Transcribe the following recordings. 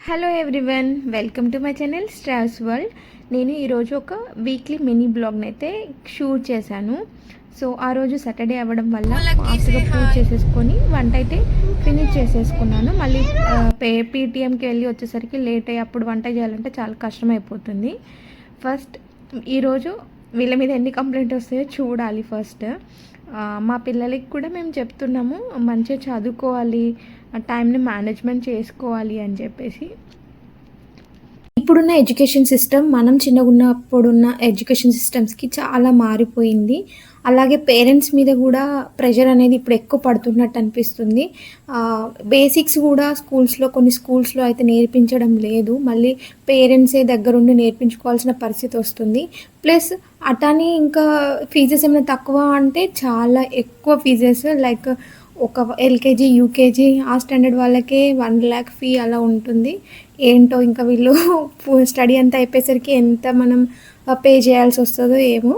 Hello everyone, welcome to my channel straws world. నేను ఈరోజు ఒక వీక్లీ మినీ బ్లాగ్ని అయితే షూట్ చేశాను. సో ఆ రోజు సాటర్డే అవ్వడం వల్ల ఫాస్ట్గా పూజ చేసేసుకొని వంట అయితే ఫినిష్ చేసేసుకున్నాను. మళ్ళీ పీటీఎంకి వెళ్ళి వచ్చేసరికి లేట్ అయ్యి అప్పుడు వంట చేయాలంటే చాలా కష్టమైపోతుంది. ఫస్ట్ ఈరోజు వీళ్ళ మీద ఎన్ని కంప్లైంట్ వస్తాయో చూడాలి. ఫస్ట్ మా పిల్లలకి కూడా మేము చెప్తున్నాము, మంచిగా చదువుకోవాలి, టైంని మేనేజ్మెంట్ చేసుకోవాలి అని చెప్పేసి. ఇప్పుడున్న ఎడ్యుకేషన్ సిస్టమ్ మనం చిన్నగా ఉన్నప్పుడున్న ఎడ్యుకేషన్ సిస్టమ్స్కి చాలా మారిపోయింది. అలాగే పేరెంట్స్ మీద కూడా ప్రెషర్ అనేది ఇప్పుడు ఎక్కువ పడుతున్నట్టు అనిపిస్తుంది. బేసిక్స్ కూడా కొన్ని స్కూల్స్లో అయితే నేర్పించడం లేదు. మళ్ళీ పేరెంట్సే దగ్గరుండి నేర్పించుకోవాల్సిన పరిస్థితి వస్తుంది. ప్లస్ అటాని ఇంకా ఫీజెస్ ఏమైనా తక్కువ అంటే చాలా ఎక్కువ ఫీజెస్, లైక్ ఒక ఎల్కేజీ యూకేజీ ఆ స్టాండర్డ్ వాళ్ళకే 1 lakh ఫీ అలా ఉంటుంది. ఏంటో ఇంకా వీళ్ళు స్టడీ అంతా అయిపోయేసరికి ఎంత మనం పే చేయాల్సి వస్తుందో ఏమో.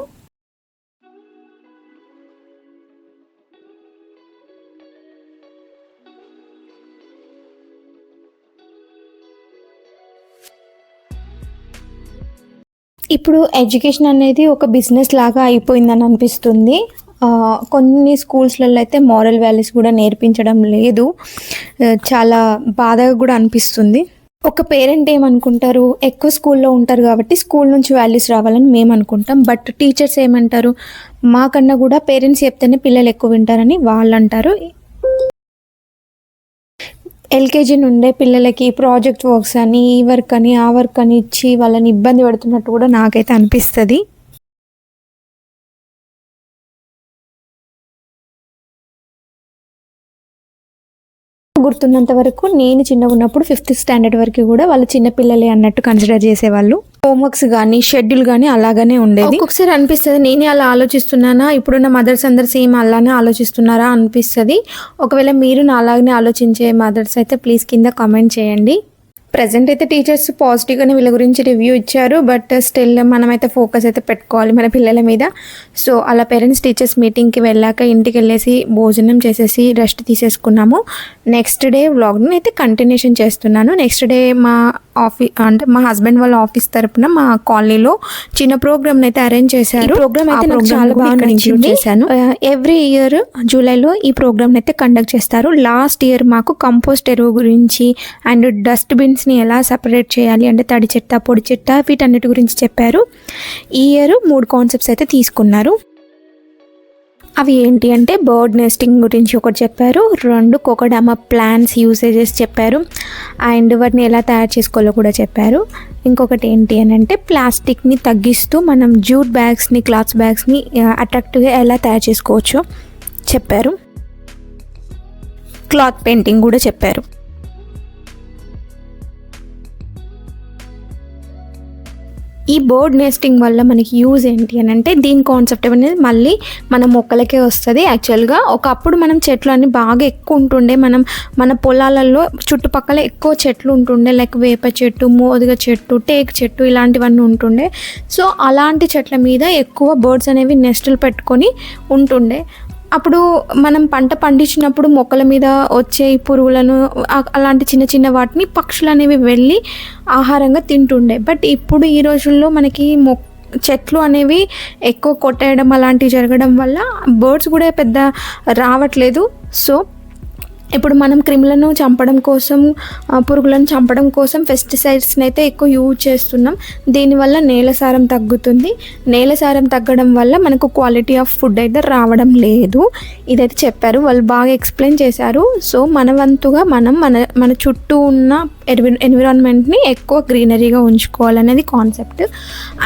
ఇప్పుడు ఎడ్యుకేషన్ అనేది ఒక బిజినెస్ లాగా అయిపోయిందని అనిపిస్తుంది. కొన్ని స్కూల్స్లలో అయితే మారల్ వాల్యూస్ కూడా నేర్పించడం లేదు. చాలా బాధగా కూడా అనిపిస్తుంది. ఒక పేరెంట్ ఏమనుకుంటారు, ఎక్కువ స్కూల్లో ఉంటారు కాబట్టి స్కూల్ నుంచి వాల్యూస్ రావాలని మేము అనుకుంటాం. బట్ టీచర్స్ ఏమంటారు, మాకన్నా కూడా పేరెంట్స్ చెప్తేనే పిల్లలు ఎక్కువ వింటారని వాళ్ళు అంటారు. ఎల్కేజీ నుండే పిల్లలకి ప్రాజెక్ట్ వర్క్స్ అని, ఈ వర్క్ అని, ఆ వర్క్ అని ఇచ్చి వాళ్ళని ఇబ్బంది పడుతున్నట్టు కూడా నాకైతే అనిపిస్తుంది. గుర్తున్నంత వరకు నేను చిన్నగా ఉన్నప్పుడు 5th స్టాండర్డ్ వరకు కూడా వాళ్ళు చిన్నపిల్లలే అన్నట్టు కన్సిడర్ చేసేవాళ్ళు. హోంవర్క్స్ కానీ షెడ్యూల్ కానీ అలాగనే ఉండేది. ఒక్కొక్కసారి అనిపిస్తుంది, నేనే అలా ఆలోచిస్తున్నానా, ఇప్పుడున్న మదర్స్ అందరు సేమ్ అలానే ఆలోచిస్తున్నారా అనిపిస్తుంది. ఒకవేళ మీరు నా అలాగనే ఆలోచించే మదర్స్ అయితే ప్లీజ్ కింద కామెంట్ చేయండి. ప్రజెంట్ అయితే టీచర్స్ పాజిటివ్గానే వీళ్ళ గురించి రివ్యూ ఇచ్చారు. బట్ స్టిల్ మనమైతే ఫోకస్ అయితే పెట్టుకోవాలి మన పిల్లల మీద. సో అలా పేరెంట్స్ టీచర్స్ మీటింగ్కి వెళ్ళాక ఇంటికి వెళ్ళేసి భోజనం చేసేసి రెస్ట్ తీసేసుకున్నాము. నెక్స్ట్ డే వ్లాగ్ని అయితే కంటిన్యూషన్ చేస్తున్నాను. నెక్స్ట్ డే మా మా హస్బెండ్ వాళ్ళ ఆఫీస్ తరపున మా కాలనీలో చిన్న ప్రోగ్రామ్ అయితే అరేంజ్ చేశారు. ప్రోగ్రామ్ అయితే నాకు చాలా బాగా నచ్చింది. ఎవ్రీ ఇయర్ జూలైలో ఈ ప్రోగ్రామ్ అయితే కండక్ట్ చేస్తారు. లాస్ట్ ఇయర్ మాకు కంపోస్ట్ ఎరువు గురించి అండ్ డస్ట్బిన్స్ని ఎలా సపరేట్ చేయాలి అంటే తడి చెత్త, పొడి చెత్త, వీటన్నిటి గురించి చెప్పారు. ఈ ఇయర్ 3 కాన్సెప్ట్స్ అయితే తీసుకున్నారు. అవి ఏంటి అంటే బర్డ్ నెస్టింగ్ గురించి ఒకటి చెప్పారు, 2 కోకోడామా ప్లాంట్స్ యూసేజెస్ చెప్పారు, అండ్ వాటిని ఎలా తయారు చేసుకోవాలో కూడా చెప్పారు. ఇంకొకటి ఏంటి అని అంటే ప్లాస్టిక్ని తగ్గిస్తూ మనం జూట్ బ్యాగ్స్ని, క్లాత్ బ్యాగ్స్ని అట్రాక్టివ్గా ఎలా తయారు చేసుకోవచ్చో చెప్పారు. క్లాత్ పెయింటింగ్ కూడా చెప్పారు. ఈ బర్డ్ నెస్టింగ్ వల్ల మనకి యూజ్ ఏంటి అని అంటే దీని కాన్సెప్ట్ అనేది మళ్ళీ మన మొక్కలకే వస్తుంది. యాక్చువల్గా ఒకప్పుడు మనం చెట్లు అన్నీ బాగా ఎక్కువ ఉంటుండే, మన పొలాలలో చుట్టుపక్కల ఎక్కువ చెట్లు ఉంటుండే, లైక్ వేప చెట్టు, మోదుగ చెట్టు, టేక్ చెట్టు ఇలాంటివన్నీ ఉంటుండే. సో అలాంటి చెట్ల మీద ఎక్కువ బర్డ్స్ అనేవి నెస్టులు పెట్టుకొని ఉంటుండే. అప్పుడు మనం పంట పండించినప్పుడు మొక్కల మీద వచ్చే పురుగులను అలాంటి చిన్న చిన్న వాటిని పక్షులు అనేవి వెళ్ళి ఆహారంగా తింటుండే. బట్ ఇప్పుడు ఈ రోజుల్లో మనకి చెట్లు అనేవి ఎక్కువ కొట్టేయడం అలాంటివి జరగడం వల్ల బర్డ్స్ కూడా పెద్ద రావట్లేదు. సో ఇప్పుడు మనం క్రిములను చంపడం కోసం, పురుగులను చంపడం కోసం పెస్టిసైడ్స్ని అయితే ఎక్కువ యూజ్ చేస్తున్నాం. దీనివల్ల నేల సారం తగ్గుతుంది. నేల సారం తగ్గడం వల్ల మనకు క్వాలిటీ ఆఫ్ ఫుడ్ అయితే రావడం లేదు. ఇదైతే చెప్పారు, వాళ్ళు బాగా ఎక్స్ప్లెయిన్ చేశారు. సో మన వంతుగా మనం మన చుట్టూ ఉన్న ఎన్విరాన్మెంట్ని ఎక్కువ గ్రీనరీగా ఉంచుకోవాలనేది కాన్సెప్ట్.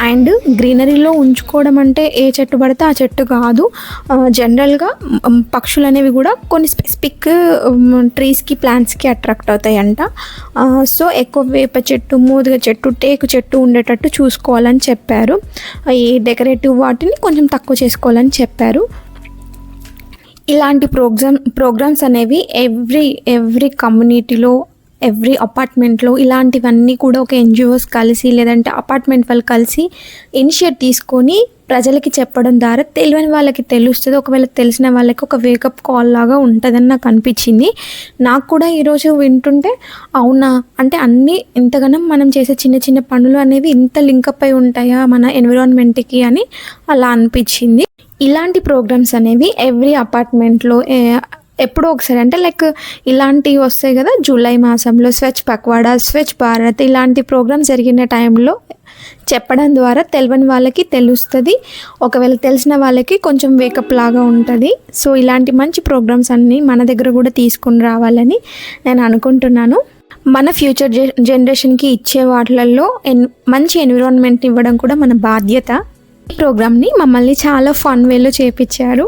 అండ్ గ్రీనరీలో ఉంచుకోవడం అంటే ఏ చెట్టు పడితే ఆ చెట్టు కాదు. జనరల్గా పక్షులు అనేవి కూడా కొన్ని స్పెసిఫిక్ ట్రీస్కి, ప్లాంట్స్కి అట్రాక్ట్ అవుతాయంట. సో ఎక్కువ వేప చెట్టు, మోదుగ చెట్టు, టేకు చెట్టు ఉండేటట్టు చూసుకోవాలని చెప్పారు. ఈ డెకరేటివ్ వాటిని కొంచెం తక్కువ చేసుకోవాలని చెప్పారు. ఇలాంటి ప్రోగ్రామ్స్ అనేవి ఎవ్రీ కమ్యూనిటీలో, ఎవ్రీ అపార్ట్మెంట్లో ఇలాంటివన్నీ కూడా ఒక ఎన్జిఓస్ కలిసి లేదంటే అపార్ట్మెంట్ వాళ్ళు కలిసి ఇనిషియేట్ తీసుకొని ప్రజలకి చెప్పడం ద్వారా తెలియని వాళ్ళకి తెలుస్తుంది. ఒకవేళ తెలిసిన వాళ్ళకి ఒక వేకప్ కాల్ లాగా ఉంటుందని నాకు అనిపించింది. నాకు కూడా ఈరోజు వింటుంటే అవునా, అంటే అన్నీ ఇంతగానం మనం చేసే చిన్న చిన్న పనులు అనేవి ఇంత లింకప్ అయి ఉంటాయా మన ఎన్విరాన్మెంట్కి అని అలా అనిపించింది. ఇలాంటి ప్రోగ్రామ్స్ అనేవి ఎవ్రీ అపార్ట్మెంట్లో ఎప్పుడో ఒకసారి, అంటే లైక్ ఇలాంటివి వస్తాయి కదా, జూలై మాసంలో స్వచ్ఛ పక్వాడా, స్వచ్ఛ భారత్ ఇలాంటి ప్రోగ్రామ్స్ జరిగిన టైంలో చెప్పడం ద్వారా తెలియని వాళ్ళకి తెలుస్తుంది. ఒకవేళ తెలిసిన వాళ్ళకి కొంచెం వేకప్ లాగా ఉంటుంది. సో ఇలాంటి మంచి ప్రోగ్రామ్స్ అన్నీ మన దగ్గర కూడా తీసుకుని రావాలని నేను అనుకుంటున్నాను. మన ఫ్యూచర్ జనరేషన్కి ఇచ్చే వాటిలలో మంచి ఎన్విరాన్మెంట్ ఇవ్వడం కూడా మన బాధ్యత. ఈ ప్రోగ్రామ్ని మమ్మల్ని చాలా ఫన్ వేలో చేయించారు.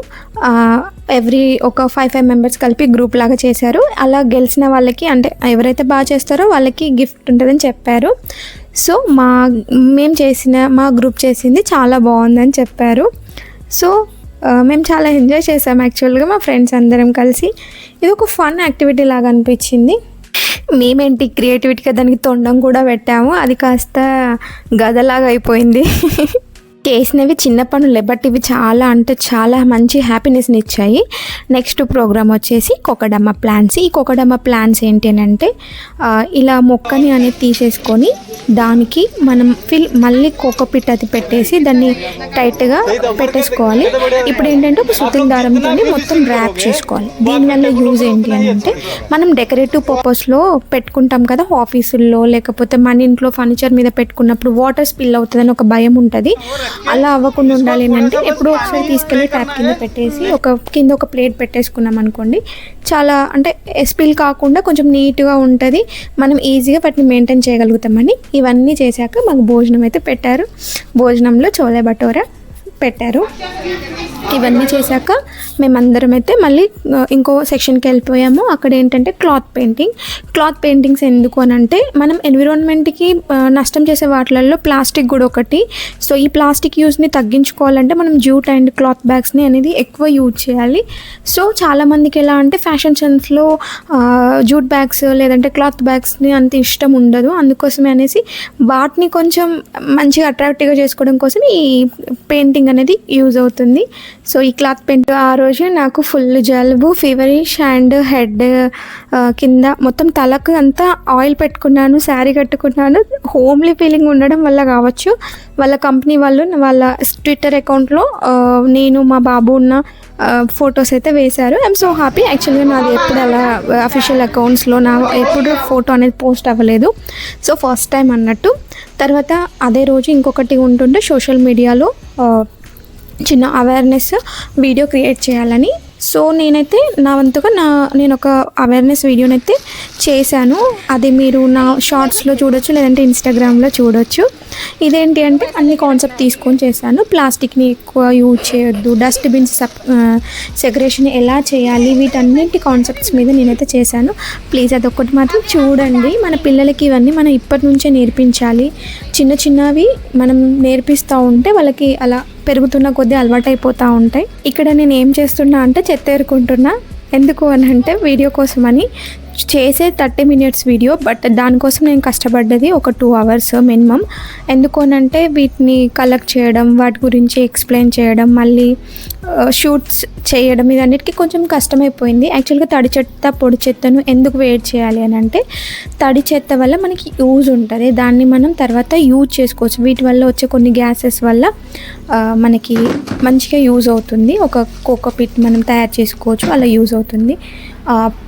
ఒక 5 మెంబర్స్ కలిపి గ్రూప్ లాగా చేశారు. అలా గెలిచిన వాళ్ళకి, అంటే ఎవరైతే బాగా చేస్తారో వాళ్ళకి గిఫ్ట్ ఉంటుందని చెప్పారు. సో మా గ్రూప్ చేసింది చాలా బాగుందని చెప్పారు. సో మేము చాలా ఎంజాయ్ చేసాం యాక్చువల్గా మా ఫ్రెండ్స్ అందరం కలిసి. ఇది ఒక ఫన్ యాక్టివిటీ లాగా అనిపించింది. మేమేంటి క్రియేటివిటీగా దానికి తొండం కూడా పెట్టాము, అది కాస్త గదలాగా అయిపోయింది. చేసినవి చిన్న పనులే, బట్ ఇవి చాలా అంటే చాలా మంచి హ్యాపీనెస్ని ఇచ్చాయి. నెక్స్ట్ ప్రోగ్రామ్ వచ్చేసి కోకడమ్మ ప్లాంట్స్. ఈ కోకడమ్మ ప్లాంట్స్ ఏంటి అని అంటే ఇలా మొక్కని అనేది తీసేసుకొని దానికి మనం మళ్ళీ కోకోపిట్ అది పెట్టేసి దాన్ని టైట్గా పెట్టేసుకోవాలి. ఇప్పుడు ఏంటంటే ఒక సుతిల దారంతో మొత్తం ర్యాప్ చేసుకోవాలి. దీనివల్ల యూజ్ ఏంటి అని అంటే మనం డెకరేటివ్ పర్పస్లో పెట్టుకుంటాం కదా ఆఫీసుల్లో, లేకపోతే మన ఇంట్లో ఫర్నిచర్ మీద పెట్టుకున్నప్పుడు వాటర్ స్పిల్ అవుతుందని ఒక భయం ఉంటుంది. అలా అవ్వకుండా ఉండాలి అంటే ఎప్పుడో ఒకసారి తీసుకెళ్ళి ట్యాప్ కింద పెట్టేసి కింద ఒక ప్లేట్ పెట్టేసుకున్నాం అనుకోండి, చాలా అంటే స్పిల్ కాకుండా కొంచెం నీట్గా ఉంటుంది. మనం ఈజీగా వాటిని మెయింటైన్ చేయగలుగుతామని ఇవన్నీ చేశాక మాకు భోజనం అయితే పెట్టారు. భోజనంలో చోలే భటోరా పెట్టారు. ఇవన్నీ చేశాక మేమందరం అయితే మళ్ళీ ఇంకో సెక్షన్కి వెళ్ళిపోయాము. అక్కడ ఏంటంటే క్లాత్ పెయింటింగ్స్ ఎందుకు అని అంటే మనం ఎన్విరాన్మెంట్కి నష్టం చేసే వాటిలలో ప్లాస్టిక్ కూడా ఒకటి. సో ఈ ప్లాస్టిక్ యూస్ని తగ్గించుకోవాలంటే మనం జూట్ అండ్ క్లాత్ బ్యాగ్స్ని అనేది ఎక్కువ యూజ్ చేయాలి. సో చాలామందికి ఎలా అంటే ఫ్యాషన్ సెన్స్లో జూట్ బ్యాగ్స్ లేదంటే క్లాత్ బ్యాగ్స్ని అంత ఇష్టం ఉండదు. అందుకోసమే అనేసి వాటిని కొంచెం మంచిగా అట్రాక్టివ్గా చేసుకోవడం కోసం ఈ పెయింటింగ్ అనేది యూజ్ అవుతుంది. సో ఈ క్లాత్ పెయింట్ ఆ రోజు నాకు ఫుల్ జలుబు, ఫీవరిష్ అండ్ హెడ్ కింద మొత్తం తలకు అంతా ఆయిల్ పెట్టుకున్నాను, శారీ కట్టుకున్నాను. హోమ్లీ ఫీలింగ్ ఉండడం వల్ల కావచ్చు వాళ్ళ కంపెనీ వాళ్ళు వాళ్ళ ట్విట్టర్ అకౌంట్లో నేను మా బాబు ఉన్న ఫొటోస్ అయితే వేశారు. I'm so happy. యాక్చువల్గా నాది ఎప్పుడు అలా అఫీషియల్ అకౌంట్స్లో ఎప్పుడు ఫోటో అనేది పోస్ట్ అవ్వలేదు. సో ఫస్ట్ టైం అన్నట్టు. తర్వాత అదే రోజు ఇంకొకటి ఉంటుండే సోషల్ మీడియాలో చిన్న అవేర్నెస్ వీడియో క్రియేట్ చేయాలని. సో నేనైతే నా వంతుగా నేను ఒక అవేర్నెస్ వీడియోనైతే చేశాను. అది మీరు నా షార్ట్స్లో చూడొచ్చు, లేదంటే ఇన్స్టాగ్రామ్లో చూడొచ్చు. ఇదేంటి అంటే అన్ని కాన్సెప్ట్ తీసుకొని చేశాను. ప్లాస్టిక్ని ఎక్కువ యూజ్ చేయొద్దు, డస్ట్బిన్స్ సెగ్రేషన్ ఎలా చేయాలి, వీటన్నింటి కాన్సెప్ట్స్ మీద నేనైతే చేశాను. ప్లీజ్ అదొక్కటి మాత్రం చూడండి. మన పిల్లలకి ఇవన్నీ మనం ఇప్పటి నుంచే నేర్పించాలి. చిన్నవి మనం నేర్పిస్తూ ఉంటే వాళ్ళకి అలా పెరుగుతున్న కొద్దీ అలవాటు అయిపోతూ ఉంటాయి. ఇక్కడ నేను ఏం చేస్తున్నా అంటే చెత్త ఏరుకుంటున్నా. ఎందుకు అని అంటే వీడియో కోసమని. చేసే 30 minutes వీడియో, బట్ దానికోసం నేను కష్టపడ్డది ఒక 2 hours మినిమం. ఎందుకు అని అంటే వీటిని కలెక్ట్ చేయడం, వాటి గురించి ఎక్స్ప్లెయిన్ చేయడం, మళ్ళీ షూట్స్ చేయడం, ఇదన్నిటికీ కొంచెం కష్టమైపోయింది. యాక్చువల్గా తడి చెత్త పొడి చెత్తను ఎందుకు వేట్ చేయాలి అని అంటే తడి చెత్త వల్ల మనకి యూజ్ ఉంటుంది, దాన్ని మనం తర్వాత యూజ్ చేసుకోవచ్చు. వీటి వల్ల వచ్చే కొన్ని గ్యాసెస్ వల్ల మనకి మంచిగా యూజ్ అవుతుంది. ఒక కోకోపిట్ మనం తయారు చేసుకోవచ్చు, అలా యూజ్ అవుతుంది.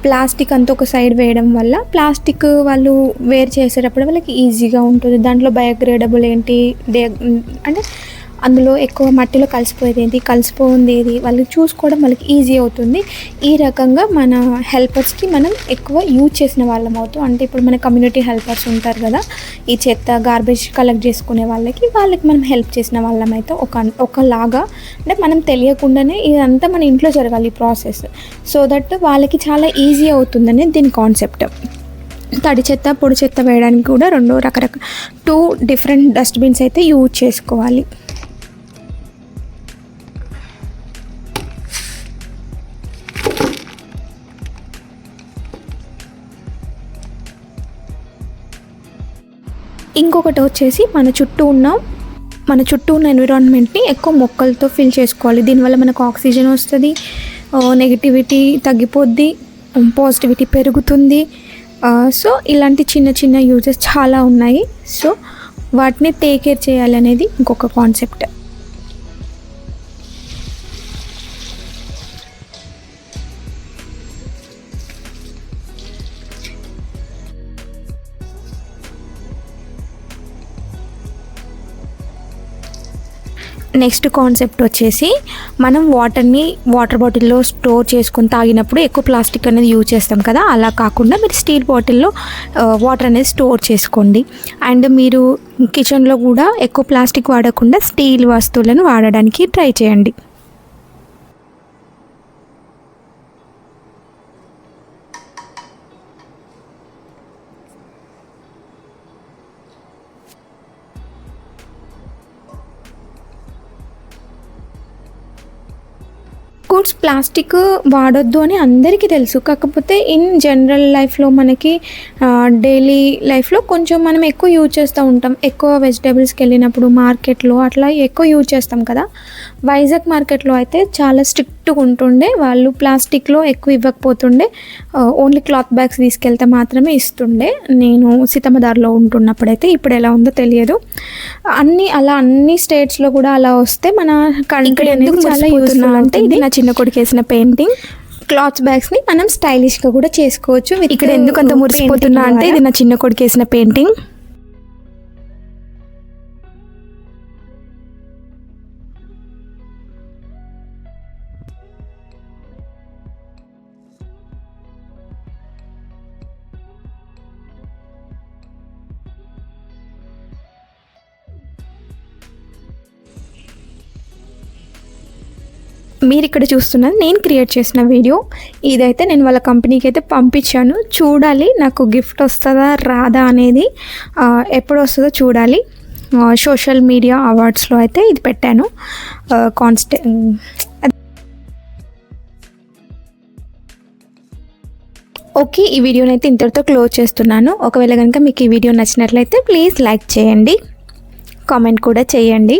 ప్లాస్టిక్ అంతా ఒక సైడ్ వేయడం వల్ల ప్లాస్టిక్ వాళ్ళు వేరు చేసేటప్పుడు వాళ్ళకి ఈజీగా ఉంటుంది. దాంట్లో బయోగ్రేడబుల్ ఏంటి అంటే అందులో ఎక్కువ మట్టిలో కలిసిపోయేది ఏంటి, కలిసిపోయింది ఏది, వాళ్ళు చూసుకోవడం వాళ్ళకి ఈజీ అవుతుంది. ఈ రకంగా మన హెల్పర్స్కి మనం ఎక్కువ యూజ్ చేసిన వాళ్ళం అవుతాం. అంటే ఇప్పుడు మన కమ్యూనిటీ హెల్పర్స్ ఉంటారు కదా, ఈ చెత్త గార్బేజ్ కలెక్ట్ చేసుకునే వాళ్ళకి మనం హెల్ప్ చేసిన వాళ్ళం అయితే ఒకలాగా. అంటే మనం తెలియకుండానే ఇదంతా మన ఇంట్లో జరగాలి ఈ ప్రాసెస్. సో దట్ వాళ్ళకి చాలా ఈజీ అవుతుందని దీని కాన్సెప్ట్. తడి చెత్త పొడి చెత్త వేయడానికి కూడా 2 డిఫరెంట్ డస్ట్బిన్స్ అయితే యూజ్ చేసుకోవాలి. ఇంకొకటి వచ్చేసి మన చుట్టూ ఉన్న ఎన్విరాన్మెంట్ని ఎక్కువ మొక్కలతో ఫిల్ చేసుకోవాలి. దీనివల్ల మనకు ఆక్సిజన్ వస్తుంది, నెగిటివిటీ తగ్గిపోద్ది, పాజిటివిటీ పెరుగుతుంది. సో ఇలాంటి చిన్న చిన్న యూజెస్ చాలా ఉన్నాయి. సో వాటిని టేక్ కేర్ చేయాలనేది ఇంకొక కాన్సెప్ట్. నెక్స్ట్ కాన్సెప్ట్ వచ్చేసి మనం వాటర్ బాటిల్లో స్టోర్ చేసుకొని తాగినప్పుడు ఎక్కువ ప్లాస్టిక్ అనేది యూజ్ చేస్తాం కదా, అలా కాకుండా మీరు స్టీల్ బాటిల్లో వాటర్ అనేది స్టోర్ చేసుకోండి. అండ్ మీరు కిచెన్లో కూడా ఎక్కువ ప్లాస్టిక్ వాడకుండా స్టీల్ వస్తువులను వాడడానికి ట్రై చేయండి. కోర్స్ ప్లాస్టిక్ వాడొద్దు అని అందరికీ తెలుసు. కాకపోతే ఇన్ జనరల్ లైఫ్లో మనకి డైలీ లైఫ్లో కొంచెం మనం ఎక్కువ యూజ్ చేస్తూ ఉంటాం. ఎక్కువ వెజిటేబుల్స్కి వెళ్ళినప్పుడు మార్కెట్లో అట్లా ఎక్కువ యూజ్ చేస్తాం కదా. వైజాగ్ మార్కెట్లో అయితే చాలా స్ట్రిక్ట్గా ఉంటుండే, వాళ్ళు ప్లాస్టిక్లో ఎక్కువ ఇవ్వకపోతుండే, ఓన్లీ క్లాత్ బ్యాగ్స్ తీసుకెళ్తే మాత్రమే ఇస్తుండే. నేను సీతమ్మదారిలో ఉంటున్నప్పుడైతే, ఇప్పుడు ఎలా ఉందో తెలియదు. అన్ని స్టేట్స్లో కూడా అలా వస్తే మన కంట్రీ అనేది చాలా యూజ్ఫుల్ అంటే ఇది నా చిన్న కొడుకు వేసిన పెయింటింగ్. క్లాత్ బ్యాగ్స్ని మనం స్టైలిష్గా కూడా చేసుకోవచ్చు. ఇక్కడ ఎందుకు అంత మురిసిపోతున్నా అంటే ఇది నా చిన్న కొడుకు వేసిన పెయింటింగ్. మీరు ఇక్కడ చూస్తున్నది నేను క్రియేట్ చేసిన వీడియో. ఇదైతే నేను వాళ్ళ కంపెనీకి అయితే పంపించాను. చూడాలి నాకు గిఫ్ట్ వస్తుందా రాదా అనేది, ఎప్పుడు వస్తుందో చూడాలి. సోషల్ మీడియా అవార్డ్స్లో అయితే ఇది పెట్టాను. ఓకే, ఈ వీడియోని అయితే ఇంతటితో క్లోజ్ చేస్తున్నాను. ఒకవేళ కనుక మీకు ఈ వీడియో నచ్చినట్లయితే ప్లీజ్ లైక్ చేయండి, కామెంట్ కూడా చేయండి.